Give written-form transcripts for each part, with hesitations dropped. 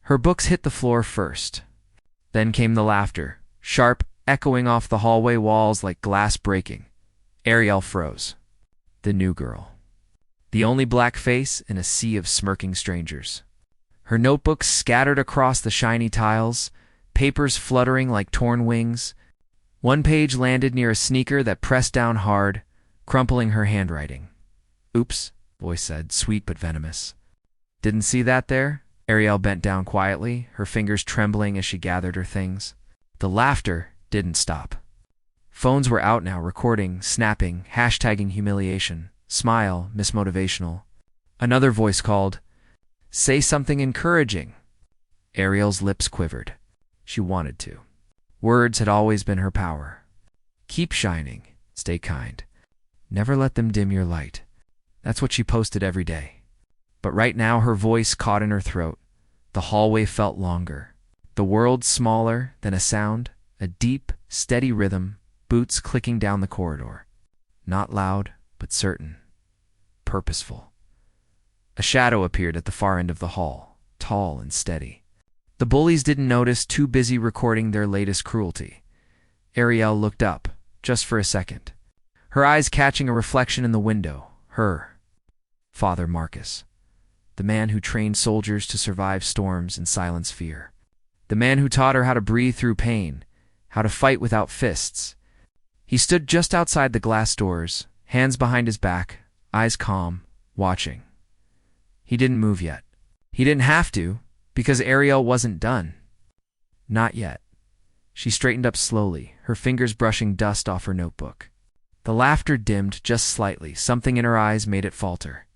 Her books hit the floor first. Then came the laughter, sharp, echoing off the hallway walls like glass breaking. Arielle froze. The new girl. The only black face in a sea of smirking strangers. Her notebooks scattered across the shiny tiles, papers fluttering like torn wings. One page landed near a sneaker that pressed down hard, crumpling her handwriting. "Oops," voice said, sweet but venomous. "Didn't see that there?" Arielle bent down quietly, her fingers trembling as she gathered her things. The laughter didn't stop. Phones were out now, recording, snapping, hashtagging humiliation. Smile, mismotivational. Another voice called, "Say something encouraging." Arielle's lips quivered. She wanted to. Words had always been her power. Keep shining. Stay kind. Never let them dim your light. That's what she posted every day. But right now her voice caught in her throat. The hallway felt longer. The world smaller than a sound, a deep, steady rhythm, boots clicking down the corridor. Not loud, but certain. Purposeful. A shadow appeared at the far end of the hall, tall and steady. The bullies didn't notice, too busy recording their latest cruelty. Arielle looked up, just for a second, her eyes catching a reflection in the window. Her father, Marcus. The man who trained soldiers to survive storms and silence fear. The man who taught her how to breathe through pain, how to fight without fists. He stood just outside the glass doors, hands behind his back, eyes calm, watching. He didn't move yet. He didn't have to, because Arielle wasn't done. Not yet. She straightened up slowly, her fingers brushing dust off her notebook. The laughter dimmed just slightly. Something in her eyes made it falter.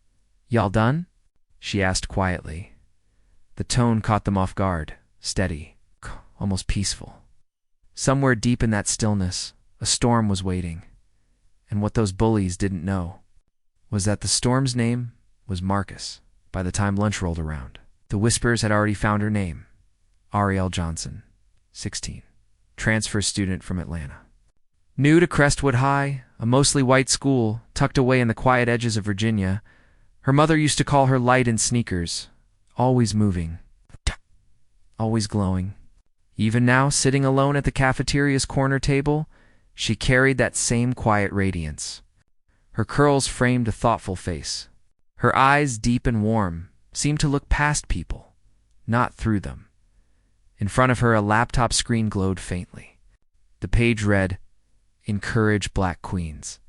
"Y'all done?" she asked quietly. The tone caught them off guard, steady, almost peaceful. Somewhere deep in that stillness, a storm was waiting. And what those bullies didn't know was that the storm's name was Marcus. By the time lunch rolled around, the whispers had already found her name. Arielle Johnson, 16, transfer student from Atlanta. New to Crestwood High, a mostly white school tucked away in the quiet edges of Virginia, her mother used to call her light in sneakers, always moving, always glowing. Even now, sitting alone at the cafeteria's corner table, she carried that same quiet radiance. Her curls framed a thoughtful face. Her eyes, deep and warm, seemed to look past people, not through them. In front of her, a laptop screen glowed faintly. The page read, "Encourage Black Queens."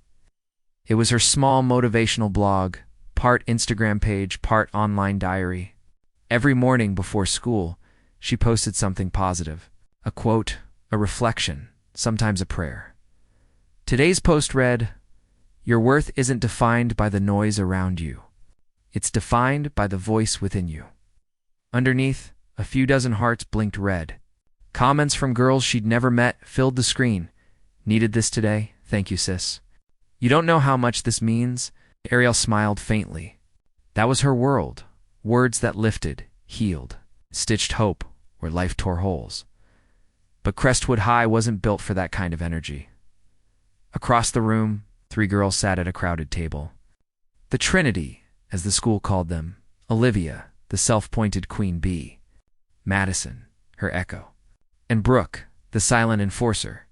It was her small motivational blog, part Instagram page, part online diary. Every morning before school, she posted something positive. A quote, a reflection, sometimes a prayer. Today's post read, "Your worth isn't defined by the noise around you. It's defined by the voice within you." Underneath, a few dozen hearts blinked red. Comments from girls she'd never met filled the screen. "Needed this today. Thank you, sis." "You don't know how much this means." Arielle smiled faintly. That was her world. Words that lifted, healed, stitched hope where life tore holes. But Crestwood High wasn't built for that kind of energy. Across the room, 3 girls sat at a crowded table. The Trinity, as the school called them. Olivia, the self-pointed queen bee. Madison, her echo. And Brooke, the silent enforcer.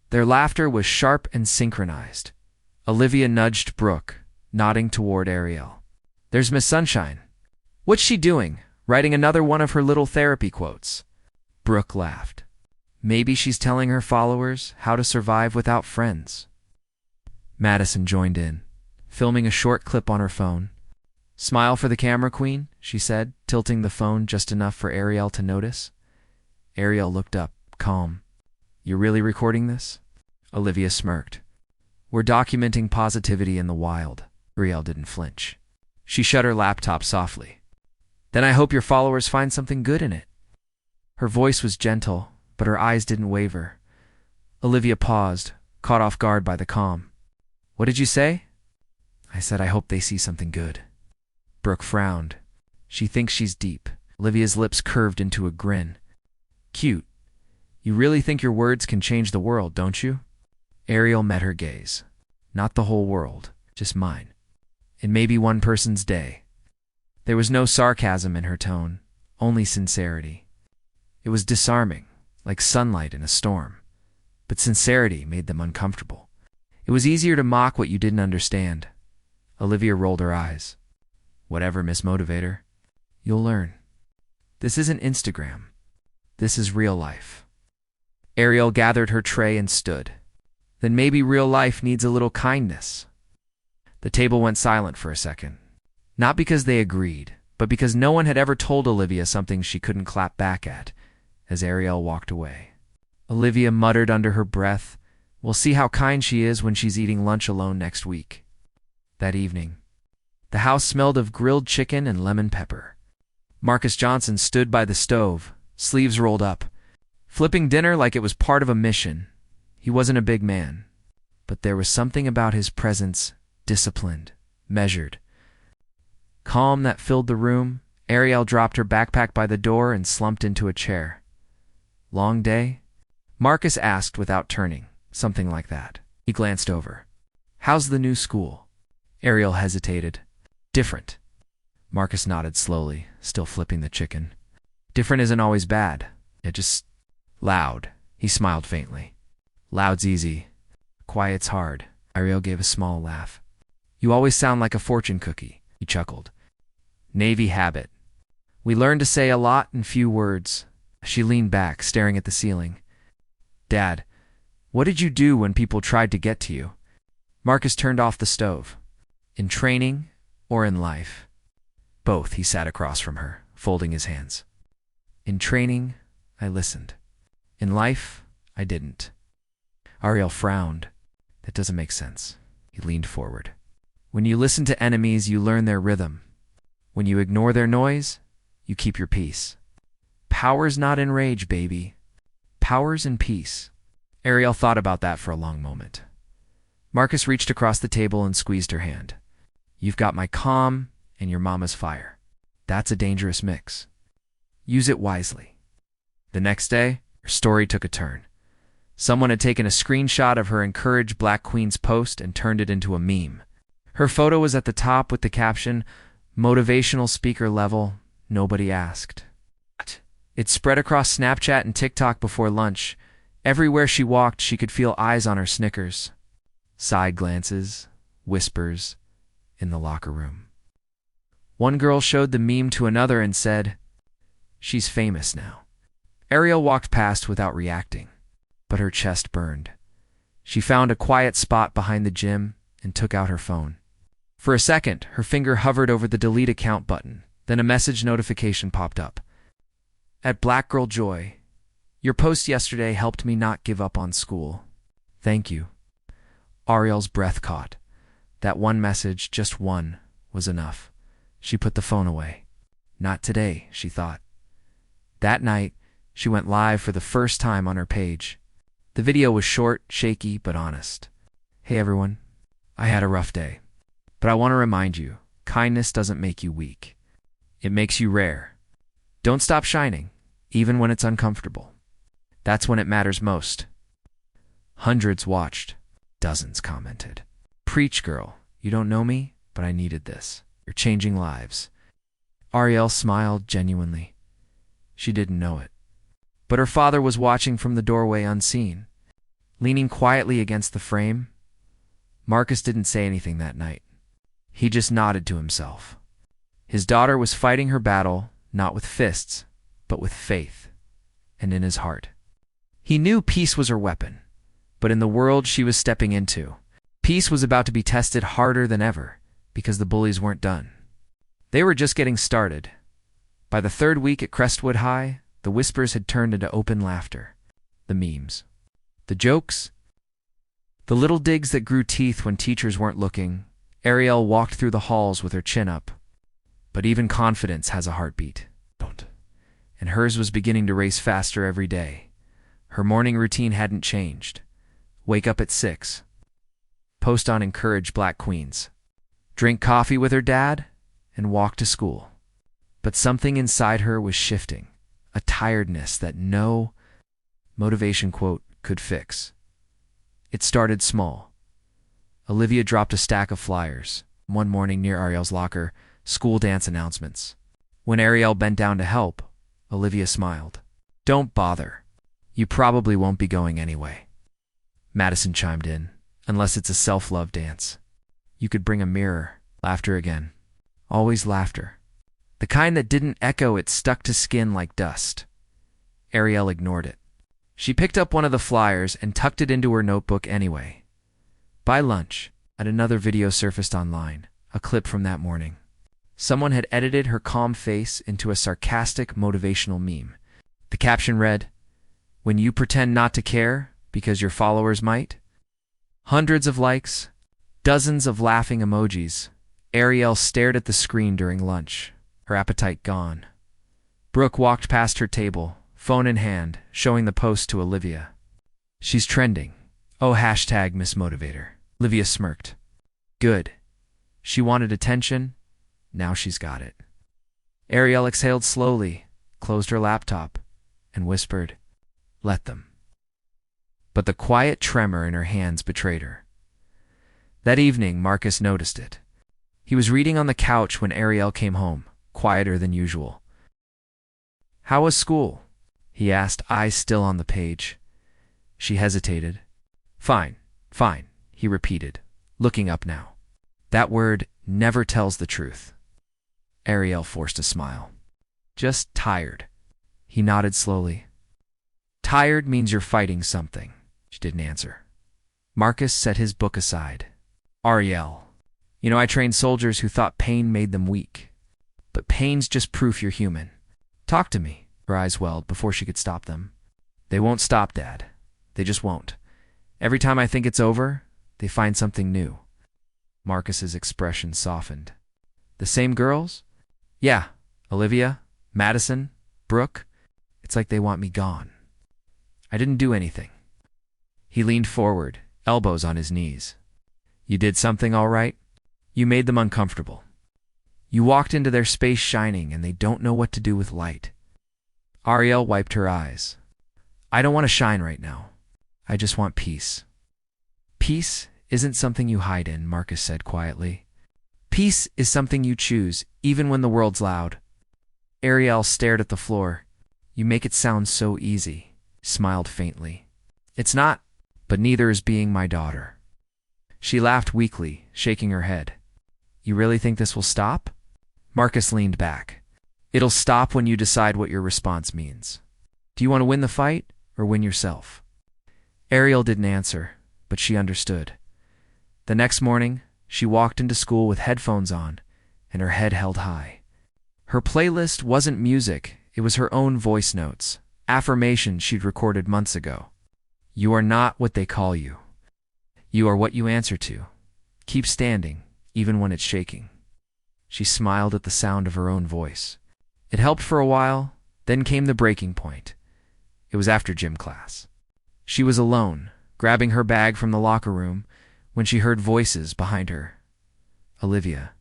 Their laughter was sharp and synchronized. Olivia nudged Brooke, nodding toward Arielle. "There's Miss Sunshine. What's she doing? Writing another one of her little therapy quotes." Brooke laughed. "Maybe she's telling her followers how to survive without friends." Madison joined in, filming a short clip on her phone. "Smile for the camera, queen," she said, tilting the phone just enough for Arielle to notice. Arielle looked up, calm. "You're really recording this?" Olivia smirked. "We're documenting positivity in the wild." Arielle didn't flinch. She shut her laptop softly. "Then I hope your followers find something good in it." Her voice was gentle, but her eyes didn't waver. Olivia paused, caught off guard by the calm. "What did you say?" "I said I hope they see something good." Brooke frowned. "She thinks she's deep." Olivia's lips curved into a grin. "Cute. You really think your words can change the world, don't you?" Arielle met her gaze. "Not the whole world, just mine. And maybe one person's day." There was no sarcasm in her tone, only sincerity. It was disarming, like sunlight in a storm. But sincerity made them uncomfortable. It was easier to mock what you didn't understand. Olivia rolled her eyes. Whatever, Miss Motivator. You'll learn. This isn't Instagram. This is real life. Arielle gathered her tray and stood. Then maybe real life needs a little kindness. The table went silent for a second. Not because they agreed, but because no one had ever told Olivia something she couldn't clap back at, as Arielle walked away. Olivia muttered under her breath, "We'll see how kind she is when she's eating lunch alone next week." That evening, the house smelled of grilled chicken and lemon pepper. Marcus Johnson stood by the stove, sleeves rolled up, flipping dinner like it was part of a mission. He wasn't a big man, but there was something about his presence, disciplined, measured. Calm that filled the room. Arielle dropped her backpack by the door and slumped into a chair. Long day? Marcus asked without turning, something like that. He glanced over. How's the new school? Arielle hesitated. Different. Marcus nodded slowly, still flipping the chicken. Different isn't always bad. It just... Loud. He smiled faintly. Loud's easy. Quiet's hard. Arielle gave a small laugh. You always sound like a fortune cookie. He chuckled. Navy habit. We learn to say a lot in few words. She leaned back, staring at the ceiling. Dad, what did you do when people tried to get to you? Marcus turned off the stove. In training or in life? Both, he sat across from her, folding his hands. In training, I listened. In life, I didn't. Arielle frowned. That doesn't make sense. He leaned forward. When you listen to enemies, you learn their rhythm. When you ignore their noise, you keep your peace. Power's not in rage, baby. Power's in peace. Arielle thought about that for a long moment. Marcus reached across the table and squeezed her hand. You've got my calm and your mama's fire. That's a dangerous mix. Use it wisely. The next day, her story took a turn. Someone had taken a screenshot of her Encourage Black Queens post and turned it into a meme. Her photo was at the top with the caption, Motivational speaker level, nobody asked. It spread across Snapchat and TikTok before lunch. Everywhere she walked, she could feel eyes on her Snickers. Side glances, whispers, in the locker room. One girl showed the meme to another and said, She's famous now. Arielle walked past without reacting, but her chest burned. She found a quiet spot behind the gym and took out her phone. For a second, her finger hovered over the delete account button. Then a message notification popped up. At Black Girl Joy, your post yesterday helped me not give up on school. Thank you. Arielle's breath caught. That one message, just one, was enough. She put the phone away. Not today, she thought. That night, she went live for the first time on her page. The video was short, shaky, but honest. Hey everyone, I had a rough day. But I want to remind you, kindness doesn't make you weak. It makes you rare. Don't stop shining, even when it's uncomfortable. That's when it matters most. Hundreds watched. Dozens commented. Preach, girl. You don't know me, but I needed this. You're changing lives. Arielle smiled genuinely. She didn't know it. But her father was watching from the doorway unseen. Leaning quietly against the frame, Marcus didn't say anything that night. He just nodded to himself. His daughter was fighting her battle, not with fists, but with faith, and in his heart. He knew peace was her weapon, but in the world she was stepping into, peace was about to be tested harder than ever, because the bullies weren't done. They were just getting started. By the third week at Crestwood High, the whispers had turned into open laughter. The memes. The jokes. The little digs that grew teeth when teachers weren't looking. Arielle walked through the halls with her chin up. But even confidence has a heartbeat. And hers was beginning to race faster every day. Her morning routine hadn't changed. Wake up at 6. Post on Encourage Black Queens. Drink coffee with her dad, and walk to school. But something inside her was shifting. A tiredness that no motivation quote could fix. It started small. Olivia dropped a stack of flyers. One morning near Arielle's locker, school dance announcements. When Arielle bent down to help, Olivia smiled. Don't bother. You probably won't be going anyway. Madison chimed in. Unless it's a self-love dance. You could bring a mirror. Laughter again. Always laughter. The kind that didn't echo, it stuck to skin like dust. Arielle ignored it. She picked up one of the flyers and tucked it into her notebook anyway. By lunch, another video surfaced online, a clip from that morning. Someone had edited her calm face into a sarcastic motivational meme. The caption read, "When you pretend not to care because your followers might." Hundreds of likes, dozens of laughing emojis. Arielle stared at the screen during lunch, her appetite gone. Brooke walked past her table, phone in hand, showing the post to Olivia. She's trending. Oh, hashtag Miss Motivator. Olivia smirked. Good. She wanted attention. Now she's got it. Arielle exhaled slowly, closed her laptop, and whispered, "Let them." But the quiet tremor in her hands betrayed her. That evening, Marcus noticed it. He was reading on the couch when Arielle came home, quieter than usual. "How was school?" he asked, eyes still on the page. She hesitated. Fine, he repeated, looking up now. That word never tells the truth. Arielle forced a smile. "Just tired." He nodded slowly. "Tired means you're fighting something." She didn't answer. Marcus set his book aside. "Arielle, I trained soldiers who thought pain made them weak. But pain's just proof you're human. Talk to me." Her eyes welled before she could stop them. "They won't stop, Dad. They just won't. Every time I think it's over, they find something new." Marcus's expression softened. "The same girls?" "Yeah. Olivia, Madison, Brooke. It's like they want me gone. I didn't do anything." He leaned forward, elbows on his knees. "You did something all right? You made them uncomfortable. You walked into their space shining and they don't know what to do with light." Arielle wiped her eyes. "I don't want to shine right now. I just want peace." "Peace isn't something you hide in," Marcus said quietly. "Peace is something you choose, even when the world's loud." Arielle stared at the floor. "You make it sound so easy," smiled faintly. "It's not, but neither is being my daughter." She laughed weakly, shaking her head. "You really think this will stop?" Marcus leaned back. "It'll stop when you decide what your response means. Do you want to win the fight or win yourself?" Arielle didn't answer, but she understood. The next morning, she walked into school with headphones on and her head held high. Her playlist wasn't music, it was her own voice notes, affirmations she'd recorded months ago. "You are not what they call you. You are what you answer to. Keep standing, even when it's shaking." She smiled at the sound of her own voice. It helped for a while, then came the breaking point. It was after gym class. She was alone, grabbing her bag from the locker room, when she heard voices behind her. Olivia,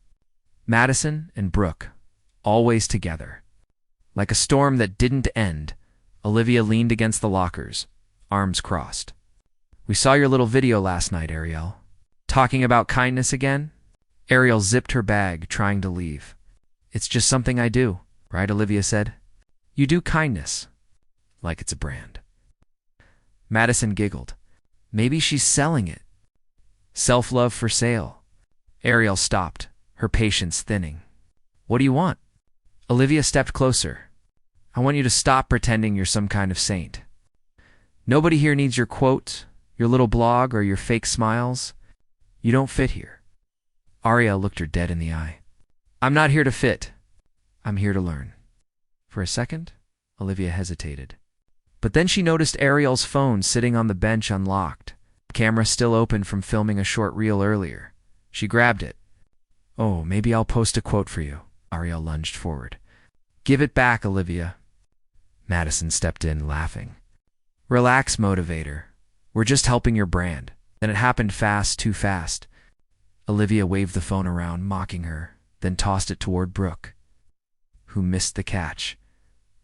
Madison, and Brooke, always together. Like a storm that didn't end, Olivia leaned against the lockers, arms crossed. "We saw your little video last night, Arielle. Talking about kindness again?" Arielle zipped her bag, trying to leave. "It's just something I do, right?" Olivia said. "You do kindness, like it's a brand." Madison giggled. "Maybe she's selling it. Self-love for sale." Arielle stopped, her patience thinning. "What do you want?" Olivia stepped closer. "I want you to stop pretending you're some kind of saint. Nobody here needs your quote, your little blog, or your fake smiles. You don't fit here." Arielle looked her dead in the eye. "I'm not here to fit. I'm here to learn." For a second, Olivia hesitated. But then she noticed Arielle's phone sitting on the bench unlocked, camera still open from filming a short reel earlier. She grabbed it. "Oh, maybe I'll post a quote for you." Arielle lunged forward. "Give it back, Olivia." Madison stepped in, laughing. "Relax, motivator. We're just helping your brand." Then it happened fast, too fast. Olivia waved the phone around, mocking her, then tossed it toward Brooke, who missed the catch.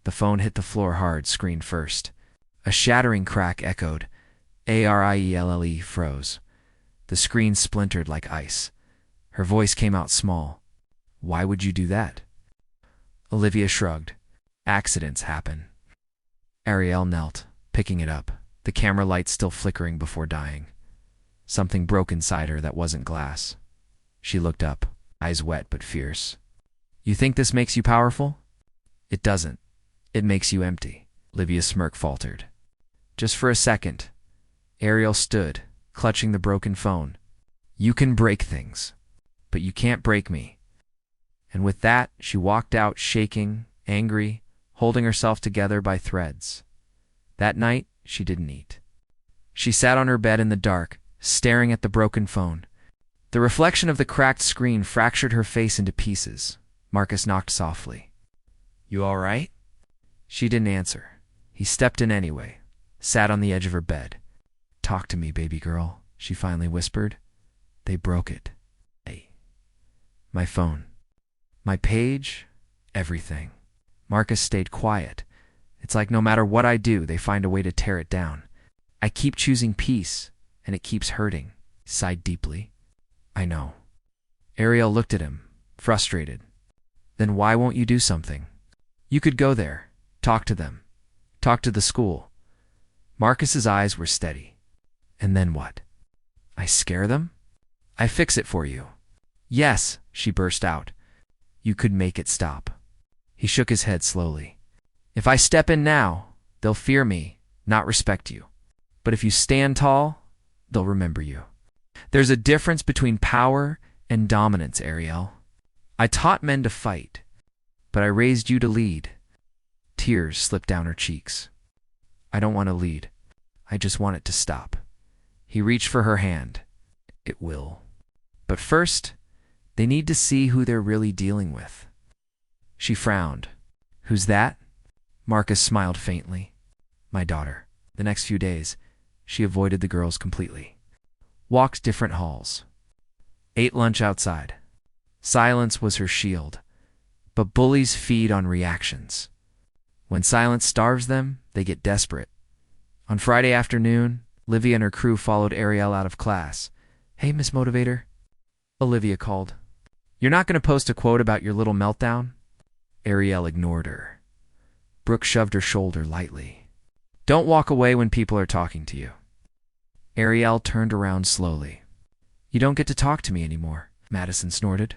The phone hit the floor hard, screen first. A shattering crack echoed. Arielle froze. The screen splintered like ice. Her voice came out small. "Why would you do that?" Olivia shrugged. Accidents happen. Arielle knelt, picking it up, the camera light still flickering before dying. Something broke inside her that wasn't glass. She looked up, eyes wet but fierce. You think this makes you powerful? It doesn't. It makes you empty. Olivia's smirk faltered. Just for a second, Arielle stood, clutching the broken phone. You can break things, but you can't break me. And with that, she walked out shaking, angry, holding herself together by threads. That night, she didn't eat. She sat on her bed in the dark, staring at the broken phone. The reflection of the cracked screen fractured her face into pieces. Marcus knocked softly. You all right? She didn't answer. He stepped in anyway, sat on the edge of her bed. Talk to me, baby girl, she finally whispered. They broke it. Hey. My phone. My page. Everything. Marcus stayed quiet. It's like no matter what I do, they find a way to tear it down. I keep choosing peace, and it keeps hurting. He sighed deeply. I know. Arielle looked at him, frustrated. Then why won't you do something? You could go there, talk to them, talk to the school. Marcus's eyes were steady. And then what? I scare them? I fix it for you. Yes, she burst out. You could make it stop. He shook his head slowly. If I step in now, they'll fear me, not respect you. But if you stand tall, they'll remember you. There's a difference between power and dominance, Arielle. I taught men to fight, but I raised you to lead. Tears slipped down her cheeks. I don't want to lead. I just want it to stop. He reached for her hand. It will. But first, they need to see who they're really dealing with. She frowned. Who's that? Marcus smiled faintly. My daughter. The next few days, she avoided the girls completely. Walked different halls. Ate lunch outside. Silence was her shield. But bullies feed on reactions. When silence starves them, they get desperate. On Friday afternoon, Olivia and her crew followed Arielle out of class. Hey, Miss Motivator. Olivia called. You're not going to post a quote about your little meltdown? Arielle ignored her. Brooke shoved her shoulder lightly. Don't walk away when people are talking to you. Arielle turned around slowly. You don't get to talk to me anymore, Madison snorted.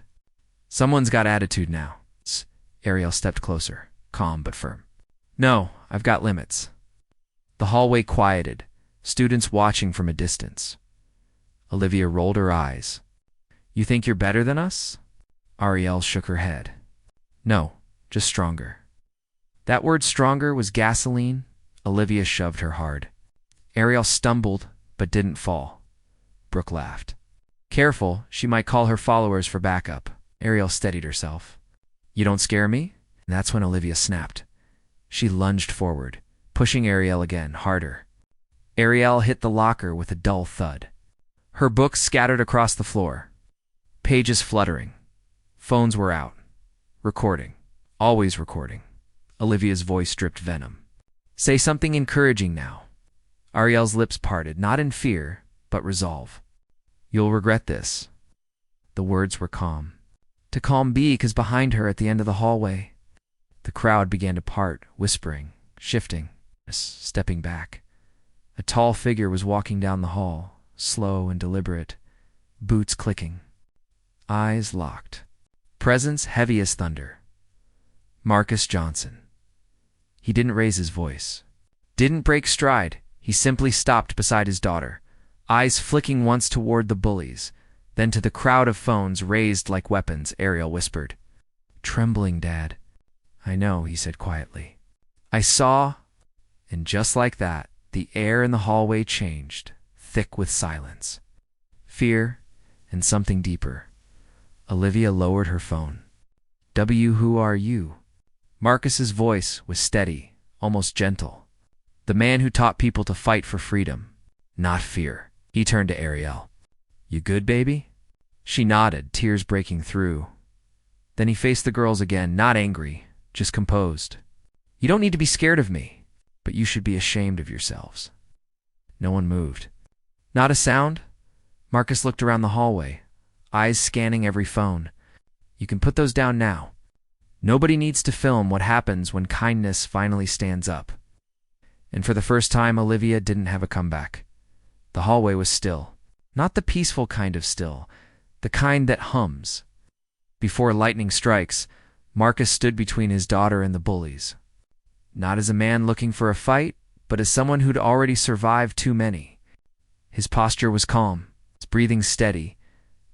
Someone's got attitude now. Arielle stepped closer, calm but firm. No, I've got limits. The hallway quieted, students watching from a distance. Olivia rolled her eyes. You think you're better than us? Arielle shook her head. No, just stronger. That word stronger was gasoline. Olivia shoved her hard. Arielle stumbled, but didn't fall. Brooke laughed. Careful, she might call her followers for backup. Arielle steadied herself. You don't scare me? And that's when Olivia snapped. She lunged forward, pushing Arielle again, harder. Arielle hit the locker with a dull thud. Her books scattered across the floor. Pages fluttering. Phones were out. Recording. Always recording. Olivia's voice dripped venom. Say something encouraging now. Arielle's lips parted, not in fear, but resolve. You'll regret this. The words were calm. To calm B, because behind her at the end of the hallway, the crowd began to part, whispering, shifting, stepping back. A tall figure was walking down the hall, slow and deliberate, boots clicking, eyes locked, presence heavy as thunder. Marcus Johnson. He didn't raise his voice, didn't break stride. He simply stopped beside his daughter, eyes flicking once toward the bullies, then to the crowd of phones raised like weapons. Arielle whispered. Trembling, Dad. I know, he said quietly. I saw, and just like that, the air in the hallway changed, thick with silence, fear, and something deeper. Olivia lowered her phone. Who are you? Marcus's voice was steady, almost gentle. The man who taught people to fight for freedom, not fear. He turned to Arielle. You good, baby? She nodded, tears breaking through. Then he faced the girls again, not angry, just composed. You don't need to be scared of me, but you should be ashamed of yourselves. No one moved. Not a sound? Marcus looked around the hallway, eyes scanning every phone. You can put those down now. Nobody needs to film what happens when kindness finally stands up. And for the first time, Olivia didn't have a comeback. The hallway was still. Not the peaceful kind of still, the kind that hums. Before lightning strikes, Marcus stood between his daughter and the bullies. Not as a man looking for a fight, but as someone who'd already survived too many. His posture was calm, his breathing steady,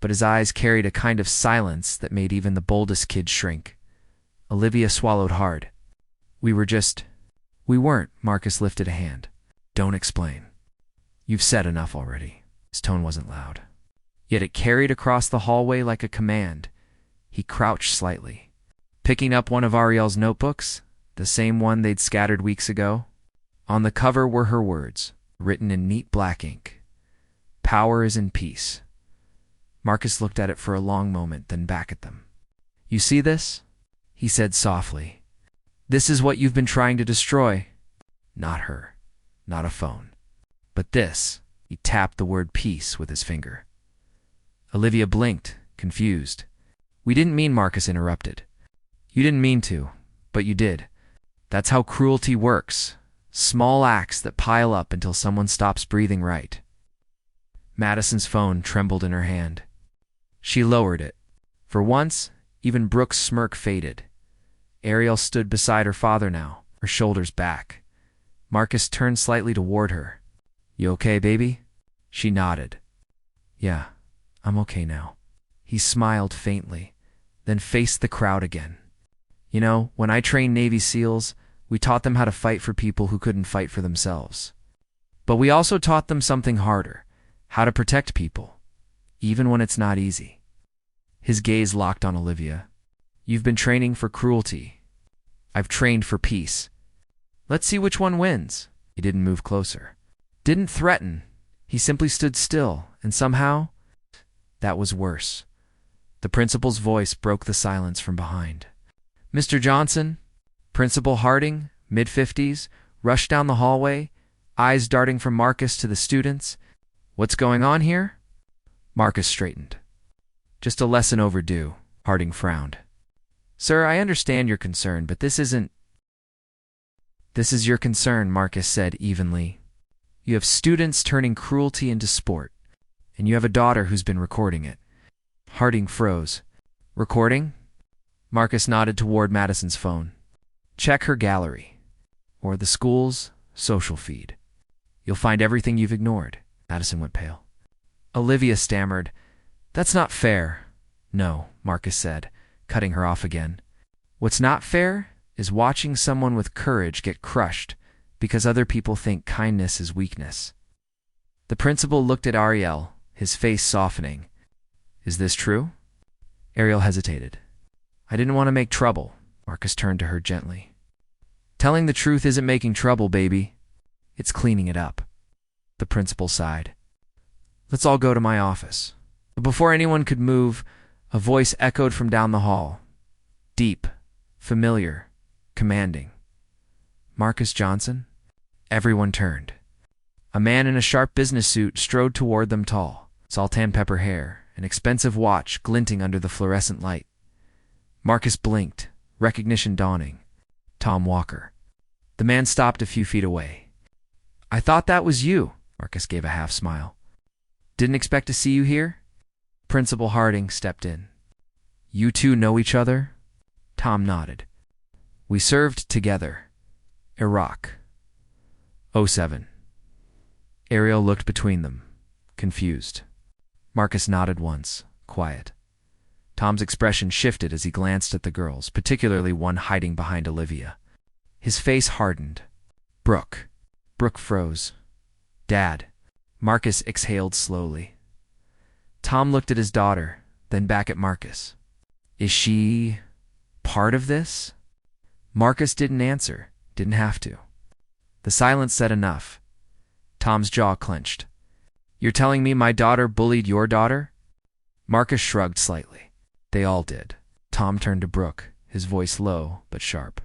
but his eyes carried a kind of silence that made even the boldest kid shrink. Olivia swallowed hard. We weren't, Marcus lifted a hand. Don't explain. You've said enough already. His tone wasn't loud. Yet it carried across the hallway like a command. He crouched slightly. Picking up one of Arielle's notebooks, the same one they'd scattered weeks ago. On the cover were her words, written in neat black ink. Power is in peace. Marcus looked at it for a long moment, then back at them. You see this? He said softly. This is what you've been trying to destroy. Not her. Not a phone. But this. He tapped the word peace with his finger. Olivia blinked, confused. We didn't mean, Marcus interrupted. You didn't mean to, but you did. That's how cruelty works. Small acts that pile up until someone stops breathing right. Madison's phone trembled in her hand. She lowered it. For once, even Brooke's smirk faded. Arielle stood beside her father now, her shoulders back. Marcus turned slightly toward her. You okay, baby? She nodded. Yeah, I'm okay now. He smiled faintly, then faced the crowd again. You know, when I trained Navy SEALs, we taught them how to fight for people who couldn't fight for themselves. But we also taught them something harder, how to protect people, even when it's not easy. His gaze locked on Olivia. You've been training for cruelty. I've trained for peace. Let's see which one wins. He didn't move closer. Didn't threaten. He simply stood still, and somehow, that was worse. The principal's voice broke the silence from behind. Mr. Johnson, Principal Harding, mid-50s, rushed down the hallway, eyes darting from Marcus to the students. What's going on here? Marcus straightened. Just a lesson overdue, Harding frowned. Sir, I understand your concern, but this isn't... This is your concern, Marcus said evenly. You have students turning cruelty into sport, and you have a daughter who's been recording it. Harding froze. Recording? Marcus nodded toward Madison's phone. Check her gallery, or the school's social feed. You'll find everything you've ignored. Madison went pale. Olivia stammered. That's not fair. No, Marcus said, cutting her off again. What's not fair is watching someone with courage get crushed because other people think kindness is weakness. The principal looked at Arielle, his face softening. Is this true? Arielle hesitated. I didn't want to make trouble. Marcus turned to her gently. Telling the truth isn't making trouble, baby. It's cleaning it up. The principal sighed. Let's all go to my office. But before anyone could move, a voice echoed from down the hall. Deep, familiar, commanding. Marcus Johnson? Everyone turned. A man in a sharp business suit strode toward them, tall, salt and pepper hair, an expensive watch glinting under the fluorescent light. Marcus blinked, recognition dawning. Tom Walker. The man stopped a few feet away. I thought that was you, Marcus gave a half smile. Didn't expect to see you here? Principal Harding stepped in. You two know each other? Tom nodded. We served together. Iraq. 07. Arielle looked between them, confused. Marcus nodded once, quiet. Tom's expression shifted as he glanced at the girls, particularly one hiding behind Olivia. His face hardened. Brooke. Brooke froze. Dad. Marcus exhaled slowly. Tom looked at his daughter, then back at Marcus. Is she part of this? Marcus didn't answer, didn't have to. The silence said enough. Tom's jaw clenched. You're telling me my daughter bullied your daughter? Marcus shrugged slightly. They all did. Tom turned to Brooke, his voice low but sharp.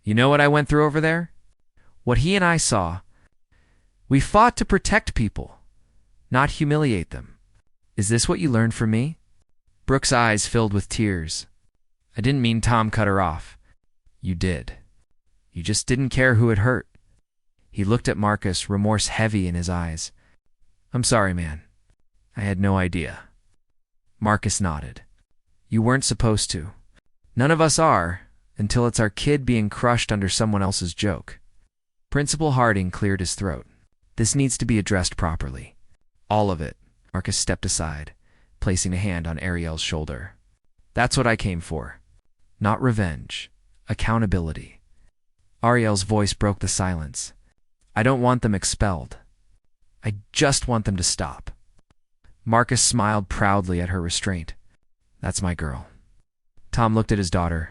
You know what I went through over there? What he and I saw. We fought to protect people, not humiliate them. Is this what you learned from me? Brooke's eyes filled with tears. I didn't mean Tom cut her off. You did. You just didn't care who it hurt. He looked at Marcus, remorse heavy in his eyes. I'm sorry, man. I had no idea. Marcus nodded. You weren't supposed to. None of us are, until it's our kid being crushed under someone else's joke. Principal Harding cleared his throat. This needs to be addressed properly. All of it. Marcus stepped aside, placing a hand on Arielle's shoulder. That's what I came for. Not revenge. Accountability. Arielle's voice broke the silence. I don't want them expelled. I just want them to stop. Marcus smiled proudly at her restraint. That's my girl. Tom looked at his daughter.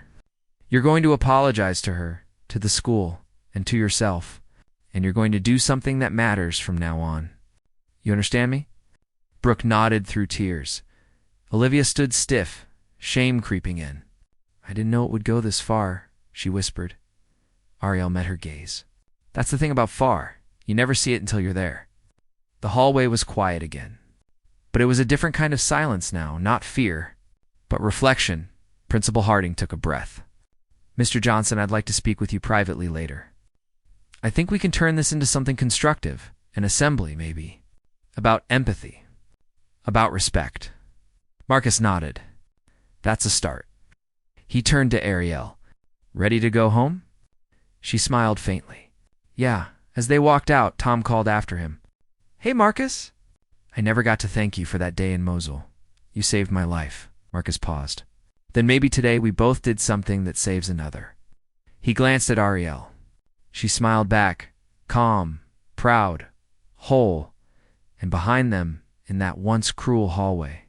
You're going to apologize to her, to the school, and to yourself, and you're going to do something that matters from now on. You understand me? Brooke nodded through tears. Olivia stood stiff, shame creeping in. I didn't know it would go this far, she whispered. Arielle met her gaze. That's the thing about far. You never see it until you're there. The hallway was quiet again. But it was a different kind of silence now, not fear, but reflection. Principal Harding took a breath. Mr. Johnson, I'd like to speak with you privately later. I think we can turn this into something constructive, an assembly, maybe. About empathy. About respect. Marcus nodded. That's a start. He turned to Arielle. Ready to go home? She smiled faintly. Yeah. As they walked out, Tom called after him. Hey, Marcus. I never got to thank you for that day in Mosul. You saved my life. Marcus paused. Then maybe today we both did something that saves another. He glanced at Arielle. She smiled back, calm, proud, whole, and behind them, in that once cruel hallway,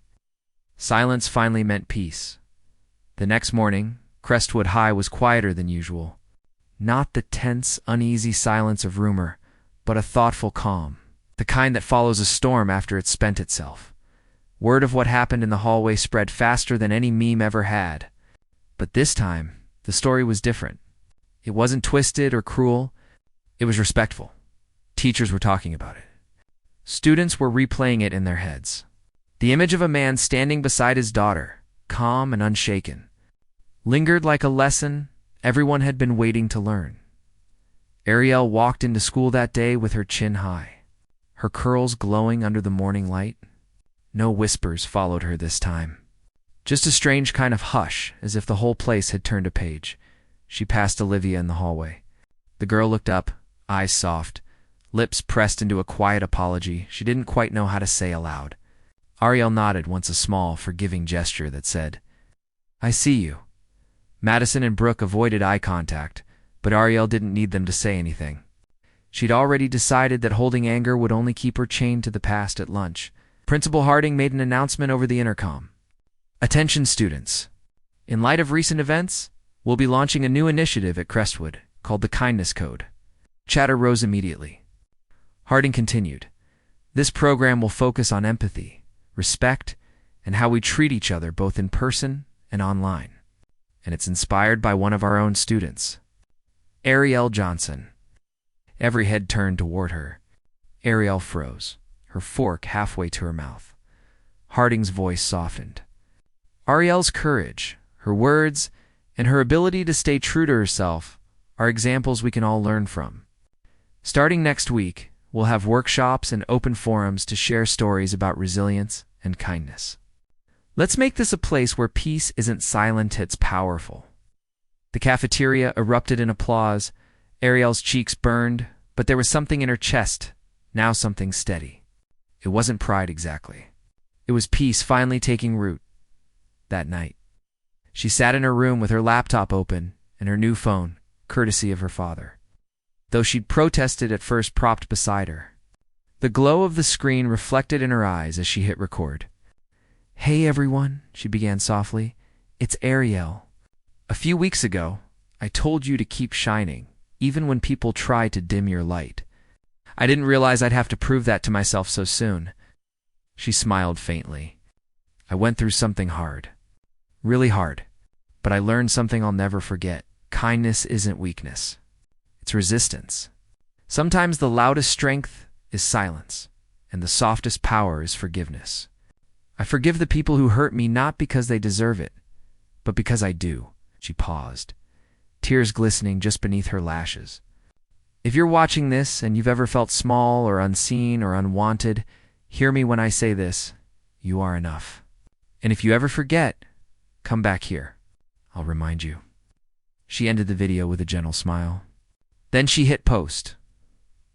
silence finally meant peace. The next morning, Crestwood High was quieter than usual. Not the tense, uneasy silence of rumor, but a thoughtful calm, the kind that follows a storm after it's spent itself. Word of what happened in the hallway spread faster than any meme ever had. But this time, the story was different. It wasn't twisted or cruel. It was respectful. Teachers were talking about it. Students were replaying it in their heads. The image of a man standing beside his daughter, calm and unshaken, lingered like a lesson everyone had been waiting to learn. Arielle walked into school that day with her chin high, her curls glowing under the morning light. No whispers followed her this time. Just a strange kind of hush, as if the whole place had turned a page. She passed Olivia in the hallway. The girl looked up, eyes soft, lips pressed into a quiet apology she didn't quite know how to say aloud. Arielle nodded once, a small, forgiving gesture that said, I see you. Madison and Brooke avoided eye contact, but Arielle didn't need them to say anything. She'd already decided that holding anger would only keep her chained to the past at lunch. Principal Harding made an announcement over the intercom. Attention students. In light of recent events, we'll be launching a new initiative at Crestwood called the Kindness Code. Chatter rose immediately. Harding continued. This program will focus on empathy, respect, and how we treat each other both in person and online. And it's inspired by one of our own students, Arielle Johnson. Every head turned toward her. Arielle froze, her fork halfway to her mouth. Harding's voice softened. Arielle's courage, her words, and her ability to stay true to herself are examples we can all learn from. Starting next week, we'll have workshops and open forums to share stories about resilience and kindness. Let's make this a place where peace isn't silent, it's powerful. The cafeteria erupted in applause. Arielle's cheeks burned, but there was something in her chest, now something steady. It wasn't pride exactly. It was peace finally taking root. That night, she sat in her room with her laptop open and her new phone, courtesy of her father. Though she'd protested at first propped beside her. The glow of the screen reflected in her eyes as she hit record. Hey everyone, she began softly. It's Arielle. A few weeks ago, I told you to keep shining, even when people try to dim your light. I didn't realize I'd have to prove that to myself so soon. She smiled faintly. I went through something hard. Really hard. But I learned something I'll never forget. Kindness isn't weakness. It's resistance. Sometimes the loudest strength is silence, and the softest power is forgiveness. I forgive the people who hurt me not because they deserve it, but because I do." She paused, tears glistening just beneath her lashes. "If you're watching this and you've ever felt small or unseen or unwanted, hear me when I say this: you are enough. And if you ever forget, come back here. I'll remind you." She ended the video with a gentle smile. Then she hit post.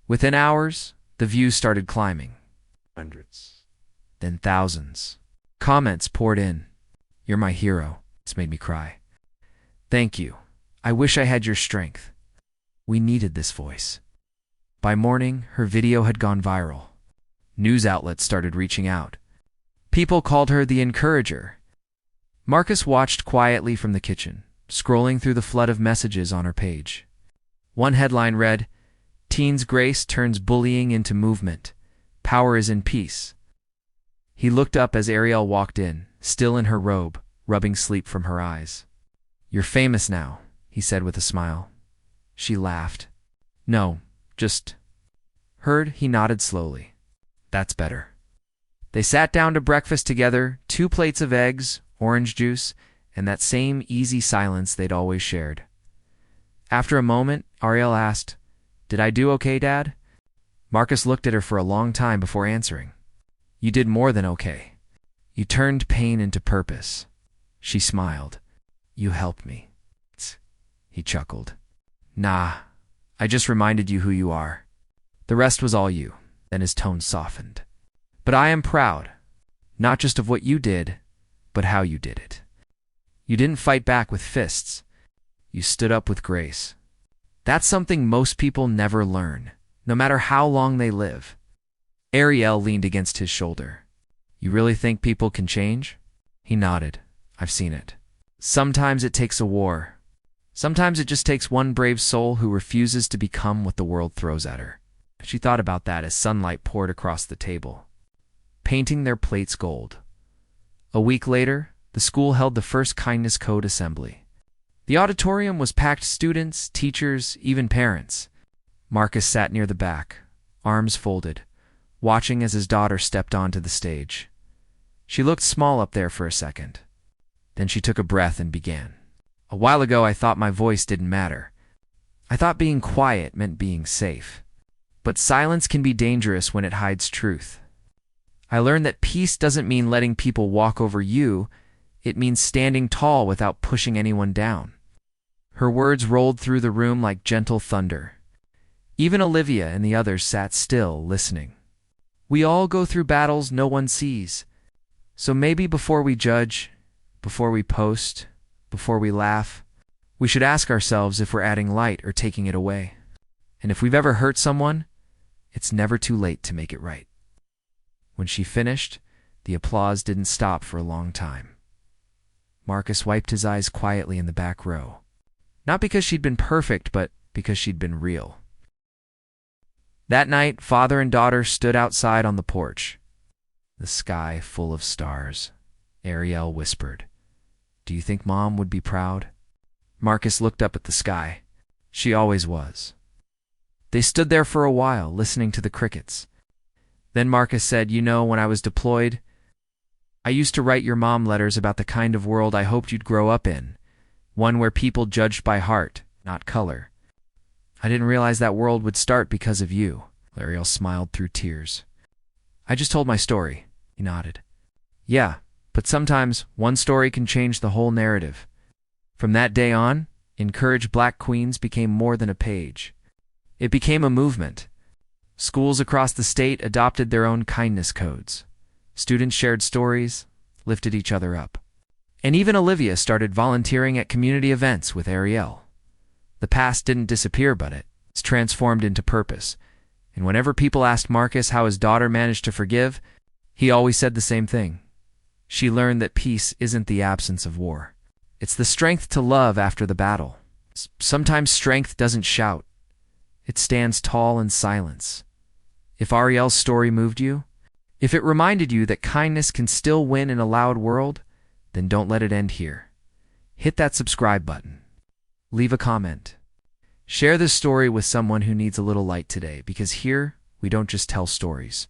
Within hours, the views started climbing. Hundreds. Then thousands. Comments poured in. "You're my hero." It's made me cry. "Thank you. I wish I had your strength." We needed this voice. By morning, her video had gone viral. News outlets started reaching out. People called her the encourager. Marcus watched quietly from the kitchen, scrolling through the flood of messages on her page. One headline read, "Teen's Grace turns bullying into movement. Power is in peace." He looked up as Arielle walked in, still in her robe, rubbing sleep from her eyes. "You're famous now," he said with a smile. She laughed. "No, just..." "Heard," he nodded slowly. "That's better." They sat down to breakfast together, 2 plates of eggs, orange juice, and that same easy silence they'd always shared. After a moment, Arielle asked, "Did I do okay, Dad?" Marcus looked at her for a long time before answering. "You did more than okay. You turned pain into purpose." She smiled. "You helped me." He chuckled. "Nah, I just reminded you who you are. The rest was all you." Then his tone softened. "But I am proud, not just of what you did, but how you did it. You didn't fight back with fists. You stood up with grace. That's something most people never learn, no matter how long they live." Arielle leaned against his shoulder. "You really think people can change?" He nodded. "I've seen it. Sometimes it takes a war. Sometimes it just takes one brave soul who refuses to become what the world throws at her." She thought about that as sunlight poured across the table, painting their plates gold. A week later, the school held the first Kindness Code assembly. The auditorium was packed students, teachers, even parents. Marcus sat near the back, arms folded, watching as his daughter stepped onto the stage. She looked small up there for a second. Then she took a breath and began. "A while ago I thought my voice didn't matter. I thought being quiet meant being safe. But silence can be dangerous when it hides truth. I learned that peace doesn't mean letting people walk over you. It means standing tall without pushing anyone down." Her words rolled through the room like gentle thunder. Even Olivia and the others sat still, listening. "We all go through battles no one sees. So maybe before we judge, before we post, before we laugh, we should ask ourselves if we're adding light or taking it away. And if we've ever hurt someone, it's never too late to make it right." When she finished, the applause didn't stop for a long time. Marcus wiped his eyes quietly in the back row. Not because she'd been perfect, but because she'd been real. That night, father and daughter stood outside on the porch. The sky full of stars. Arielle whispered, "Do you think Mom would be proud?" Marcus looked up at the sky. She always was. They stood there for a while, listening to the crickets. Then Marcus said, "You know, when I was deployed, I used to write your mom letters about the kind of world I hoped you'd grow up in, one where people judged by heart, not color. I didn't realize that world would start because of you." Arielle smiled through tears. "I just told my story," he nodded. "Yeah, but sometimes one story can change the whole narrative." From that day on, Encourage Black Queens became more than a page. It became a movement. Schools across the state adopted their own kindness codes. Students shared stories, lifted each other up. And even Olivia started volunteering at community events with Arielle. The past didn't disappear, but it's transformed into purpose. And whenever people asked Marcus how his daughter managed to forgive, he always said the same thing. She learned that peace isn't the absence of war. It's the strength to love after the battle. Sometimes strength doesn't shout. It stands tall in silence. If Arielle's story moved you, if it reminded you that kindness can still win in a loud world, then don't let it end here. Hit that subscribe button. Leave a comment. Share this story with someone who needs a little light today, because here we don't just tell stories.